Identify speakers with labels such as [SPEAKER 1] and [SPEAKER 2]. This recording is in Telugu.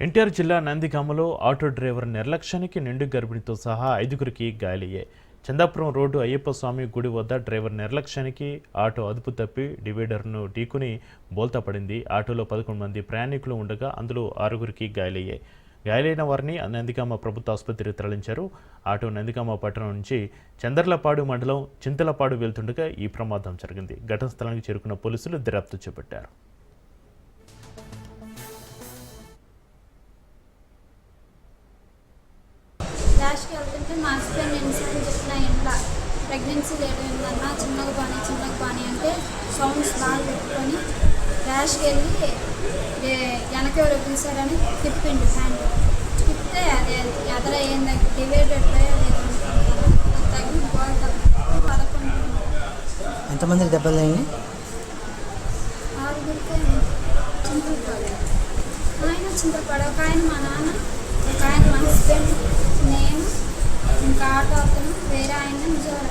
[SPEAKER 1] ఎన్టీఆర్ జిల్లా నందిగామలో ఆటో డ్రైవర్ నిర్లక్ష్యానికి నిండు గర్భిణితో సహా 5గురికి గాయాలయ్యాయి. చందాపురం రోడ్డు అయ్యప్ప స్వామి గుడి వద్ద డ్రైవర్ నిర్లక్ష్యానికి ఆటో అదుపు తప్పి డివైడర్ను ఢీకొని బోల్తా పడింది. ఆటోలో 11 మంది ప్రయాణికులు ఉండగా అందులో 6గురికి గాయాలయ్యాయి. గాయాలైన వారిని నందిగామ ప్రభుత్వ ఆసుపత్రికి తరలించారు. ఆటో నందిగామ పట్టణం నుంచి చందర్లపాడు మండలం చింతలపాడు వెళ్తుండగా ఈ ప్రమాదం జరిగింది. ఘటనా స్థలానికి చేరుకున్న పోలీసులు దర్యాప్తు చేపట్టారు.
[SPEAKER 2] ర్యాష్కి వెళ్తుంటే మా హస్బెండ్ ఇన్సిడెంట్ చెప్పిన ఇంట్లో ప్రెగ్నెన్సీ లేట్ అయిందన్న చిన్నగా బాని అంటే సౌండ్స్ బాగా పెట్టుకొని ర్యాష్కి వెళ్ళి వెనక ఎవరో తీసారని తిప్పిండు హ్యాండ్ తిప్పితే అదే ఎదర ఏంది డివైడెడ్ తగ్గి పోతాం 11.
[SPEAKER 3] ఎంతమంది దెబ్బలు అయింది?
[SPEAKER 2] 6గురికి చింతలపాడు. ఆయన చింతలపాడు, ఒక ఆయన మా నాన్న, ఒక ఆయన మా హస్బెండ్, నేను ఇంకా ఆటో అతను, వేరే ఆయన విజయవాడ.